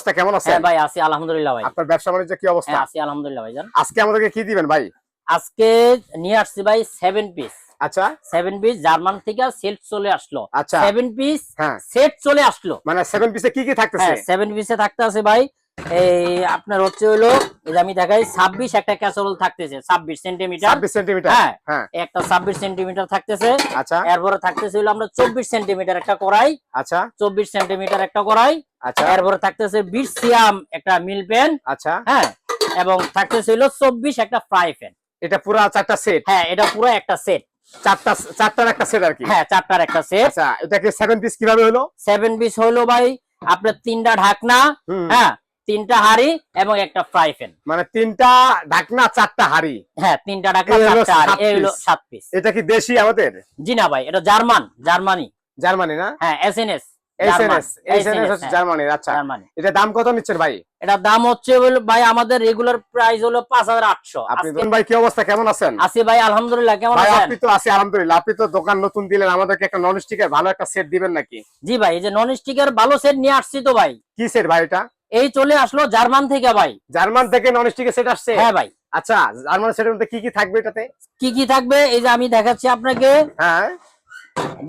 অবস্থা কেমন আছেন? হ্যাঁ ভাই আছি আলহামদুলিল্লাহ ভাই। আপনার ব্যবসা বাণিজ্য কি অবস্থা? হ্যাঁ আছি আলহামদুলিল্লাহ ভাইজান। আজকে আমাদেরকে কি দিবেন ভাই? আজকে নিয়ে আসছি ভাই 7 পিস। আচ্ছা 7 পিস জার্মান থেকে সেট চলে আসলো। আচ্ছা 7 পিস হ্যাঁ সেট চলে আসলো। মানে 7 পিসে কি কি থাকতেছে? হ্যাঁ 7 পিসে থাকতে আছে ভাই এই আপনার হচ্ছে হলো এই যে আমি দেখাই 26 একটা ক্যাসারোল থাকতেছে 26 সেন্টিমিটার। 26 সেন্টিমিটার হ্যাঁ হ্যাঁ একটা 26 সেন্টিমিটার থাকতেছে। আচ্ছা এরপরে থাকতেছে হলো আমরা 24 সেন্টিমিটার একটা কড়াই। আচ্ছা 24 সেন্টিমিটার একটা কড়াই। আচ্ছা এরপরে থাকতেছে 20 সিয়াম একটা মিল প্যান। আচ্ছা হ্যাঁ এবং থাকতেছে হলো 24 একটা ফ্রাই প্যান। এটা পুরো চারটা সেট? হ্যাঁ এটা পুরো একটা সেট। চারটার একটা সেট আর কি? হ্যাঁ চারটার একটা সেট। আচ্ছা এটাকে 7 পিস কিভাবে হলো? 7 পিস হলো ভাই আপনার 3টা ঢাকনা, হ্যাঁ 3টা হাঁড়ি এবং একটা ফ্রাই প্যান। মানে 3টা ঢাকনা 4টা হাঁড়ি। হ্যাঁ 3টা ঢাকনা 4টা হাঁড়ি এই হলো 7 পিস। এটা কি দেশি আমাদের? জি না ভাই এটা জার্মানি না? হ্যাঁ এসএনএস হচ্ছে জার্মানির। আচ্ছা জার্মানি। এটা দাম কত নিচ্ছেন ভাই? এটা দাম হচ্ছে ভাই আমাদের রেগুলার প্রাইস হলো 5800। আপনি ভাই কি অবস্থা কেমন আছেন? আছি ভাই আলহামদুলিল্লাহ। কেমন ভাই আছেন? আপনি তো আছি আলহামদুলিল্লাহ। আপনি তো দোকান নতুন দিলেন, আমাদেরকে একটা নন স্টিকের ভালো একটা সেট দিবেন নাকি? জি ভাই এই যে নন স্টিকের ভালো সেট নিয়ে আসছি তো ভাই। কি সেট ভাই এটা? এই চলে আসলো জার্মান থেকে ভাই। জার্মান থেকে নন স্টিকের সেট আসছে? হ্যাঁ ভাই। আচ্ছা জার্মান সেটের মধ্যে কি কি থাকবে এটাতে? কি কি থাকবে এই যে আমি দেখাচ্ছি আপনাকে। হ্যাঁ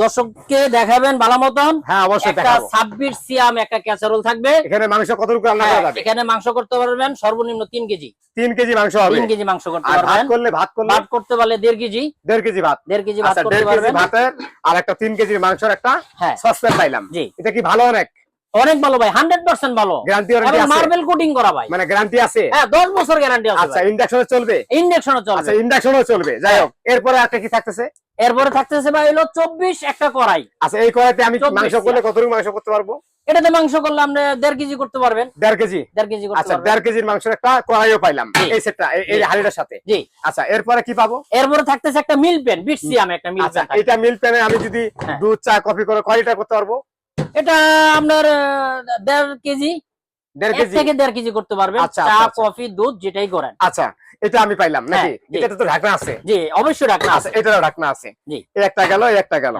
দর্শককে দেখাবেন ভালো মতন। হ্যাঁ অবশ্যই একটা দেখাবো। 26 সিয়াম একটা ক্যাসারোল থাকবে। এখানে মাংস কতটুকু রান্না করা যাবে? এখানে মাংস করতে পারবেন সর্বনিম্ন 3 কেজি। 3 কেজি মাংস হবে? 3 কেজি মাংস করতে আর ভাত পারবেন। করলে ভাত করতে পারলে 1.5 কেজি। 1.5 কেজি ভাত? 1.5 কেজি ভাত আচ্ছা করতে 1.5 কেজি পারবেন। ভাতের আর একটা 3 কেজি মাংসের একটা হ্যাঁ সসপ্যান পাইলাম। জি এটা কি ভালো? অনেক ভালো ভাই 100% ভালো। গ্যারান্টি এবং আছে? মার্বেল কোটিং করা ভাই। মানে গ্যারান্টি আছে? হ্যাঁ 10 বছর গ্যারান্টি আছে। আচ্ছা ইন্ডাকশনে চলবে? ইন্ডাকশনও চলবে। আচ্ছা ইন্ডাকশনও চলবে। যাই হোক এরপরে একটা কি থাকতেছে? এরপরে থাকতেছে ভাই হলো 24 একটা কড়াই। আচ্ছা এই কড়াইতে আমি 24 মাংস করলে কতটুকু মাংস করতে পারবো? এটাতে মাংস করলে আপনি 1.5 কেজি করতে পারবেন। 1.5 কেজি? 1.5 কেজি করতে আচ্ছা পারবেন। 1.5 কেজির মাংসের একটা কড়াইও পাইলাম এই সেটটা এই হাঁড়িটার সাথে। জি আচ্ছা এরপরে কি পাবো? এরপরে থাকতেছে একটা মিল প্যান 20 সিয়াম একটা মিল আচ্ছা প্যান। এটা মিল প্যানে আমি যদি দুধ চা কফি করে কয় লিটার করতে পারবো? এটা আপনার 1.5 কেজি 1.5 কেজি থেকে 1.5 কেজি করতে পারবেন। আচ্ছা, চা আচ্ছা, কফি দুধ যেটাই করেন। আচ্ছা এটা আমি পাইলাম নাকি? জি। এটাতে তো ঢাকনা আছে? জি অবশ্যই ঢাকনা আচ্ছা আছে। এটারও ঢাকনা আছে। জি এই একটা গেল এই একটা গেল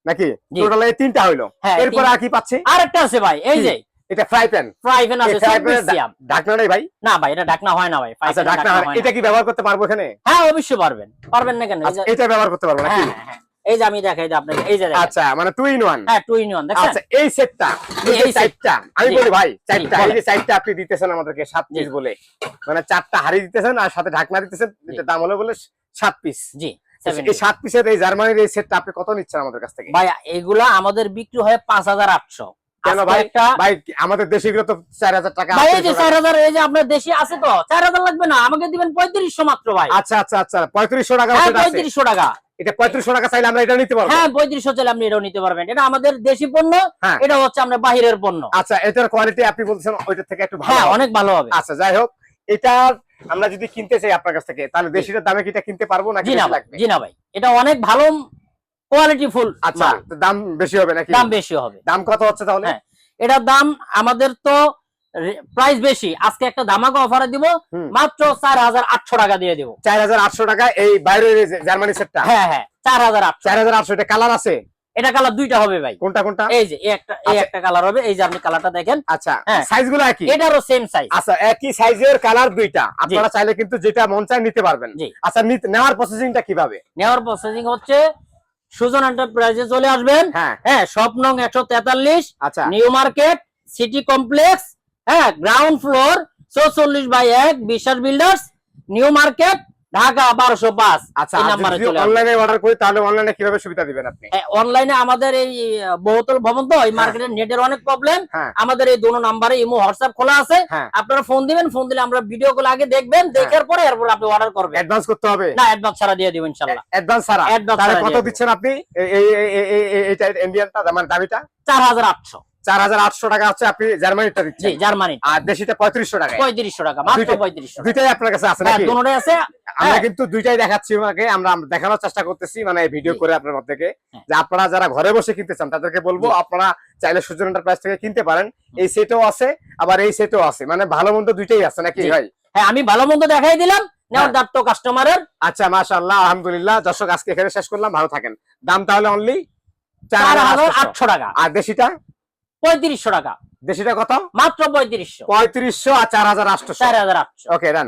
নাকি? জি। টোটাল এই তিনটা হইলো। হ্যাঁ, এরপর আর কি পাচ্ছি? আরেকটা আছে ভাই এই যে এটা ফ্রাই প্যান। ফ্রাই প্যান আছে 24 সিয়াম। ঢাকনা নাই ভাই? না ভাই এটা ঢাকনা হয় না ভাই। আচ্ছা ঢাকনা হয় না। এটা কি ব্যবহার করতে পারবো এখানে? হ্যাঁ অবশ্যই পারবেন। পারবেন না কেন? আচ্ছা এটা ব্যবহার করতে পারবো নাকি? হ্যাঁ এই যে আমি দেখাই দিই আপনাকে এই যে দেখেন। আচ্ছা মানে 2 in 1। হ্যাঁ 2 in 1 দেখেন। আচ্ছা এই সেটটা এই চারটা আমি বলি ভাই চারটা এই যে চারটা আপনি দিতেছেন আমাদেরকে 7 পিস বলে মানে 4টা হাড়ি দিতেছেন আর সাথে ঢাকনা দিতেছেন। এটা দাম হলো বলে 7 পিস। জি এই 7 পিসের এই জার্মানির এই সেটটা আপনি কত নিচ্ছেন আমাদের কাছ থেকে? ভাই এগুলা আমাদের বিক্রি হয় 5800। কেন ভাই? ভাই আমাদের দেশিগুলো তো 4000 টাকা। ভাই এই যে 4000 এই যে আপনার দেশি আছে তো 4000 লাগবে না আমাকে দিবেন 3500 মাত্র ভাই। আচ্ছা আচ্ছা আচ্ছা 3500 টাকা। হ্যাঁ 3500 টাকা। এটা 3500 টাকা চাইলে আমরা এটা নিতে পারবো? হ্যাঁ 3500 চাইলে আপনি এটাও নিতে পারবেন। এটা আমাদের দেশি পণ্য, এটা হচ্ছে আমরা বাহিরের পণ্য। আচ্ছা এটার কোয়ালিটি আপনি বলছেন ওইটার থেকে একটু ভালো? হ্যাঁ অনেক ভালো হবে। আচ্ছা যাই হোক এটা আমরা যদি কিনতে চাই আপনার কাছ থেকে তাহলে দেশিটার দামে কি এটা কিনতে পারবো নাকি বেশি লাগবে? জি না ভাই এটা অনেক ভালো কোয়ালিটি ফুল। আচ্ছা দাম বেশি হবে নাকি? দাম বেশি হবে। দাম কত হচ্ছে তাহলে? হ্যাঁ এটার দাম আমাদের তো প্রাইস বেশি। আজকে একটা ধামাকা অফারে দিব মাত্র 4800 টাকা দিয়ে দেব। 4800 টাকা এই বাইরের জার্মানি সেটটা? হ্যাঁ হ্যাঁ 4800। 4800 এটা কালার আছে? এটা কালার দুইটা হবে ভাই। কোনটা কোনটা? এই যে এই একটা কালার হবে এই যে আপনি কালারটা দেখেন। আচ্ছা সাইজগুলো একই? এটারও সেম সাইজ। আচ্ছা একই সাইজের কালার দুইটা আপনারা চাইলে কিন্তু যেটা মন চায় নিতে পারবেন। আচ্ছা নেওয়ার প্রসেসিংটা কিভাবে? নেওয়ার প্রসেসিং হচ্ছে সুজন এন্টারপ্রাইজে চলে আসবেন। হ্যাঁ শপ নং 143 আচ্ছা নিউ মার্কেট সিটি কমপ্লেক্স হ্যাঁ গ্রাউন্ড ফ্লোর 44/1 বিশ্বাস বিল্ডার্স নিউ মার্কেট ঢাকা 1205। আচ্ছা যদি অনলাইনে অর্ডার করি তাহলে অনলাইনে কিভাবে সুবিধা দিবেন আপনি? অনলাইনে আমাদের এই বহুতল ভবন তো এই মার্কেটের নেটের অনেক প্রবলেম। আমাদের এই দুটো নম্বরে ইমো হোয়াটসঅ্যাপ খোলা আছে। আপনারা ফোন দিবেন, ফোন দিলে আমরা ভিডিও গুলো আগে দেখবেন, দেখার পরে এরপর আপনি অর্ডার করবেন। অ্যাডভান্স করতে হবে? না অ্যাডভান্স ছাড়া দিয়ে দিব ইনশাআল্লাহ। অ্যাডভান্স ছাড়া? তাহলে কত দিচ্ছেন আপনি এইটা ইন্ডিয়ানটা মানে দামিটা? 4800। 4800 টাকা হচ্ছে আপনি জার্মানিটা দিচ্ছেন? জি জার্মানি। আর দেশিটা 3500 টাকা? 3500 টাকা মাত্র 3500। দুইটাই আপনার কাছে আছে নাকি? হ্যাঁ দুটোই আছে। আমরা কিন্তু দুইটাই দেখাচ্ছি ওনাকে, আমরা দেখানোর চেষ্টা করতেছি মানে ভিডিও করে আপনার মধ্যে যে আপনারা যারা ঘরে বসে কিনতে চান তাদেরকে বলবো আপনারা চাইলে সুজন এন্টারপ্রাইজ থেকে কিনতে পারেন। এই সেটও আছে আবার এই সেটও আছে মানে ভালো মন্দ দুইটাই আছে নাকি ভাই? হ্যাঁ আমি ভালো মন্দ দেখাই দিলাম নেওয়ার দায়িত্ব কাস্টমারের। আচ্ছা মাশাআল্লাহ আলহামদুলিল্লাহ। দর্শক আজকে এখানে শেষ করলাম, ভালো থাকেন। দাম তাহলে অনলি 4800 টাকা। আর দেশিটা 3500 টাকা। দেশিটা কত? মাত্র 3500। 3500 আর 4800। 4800। ওকে ডান।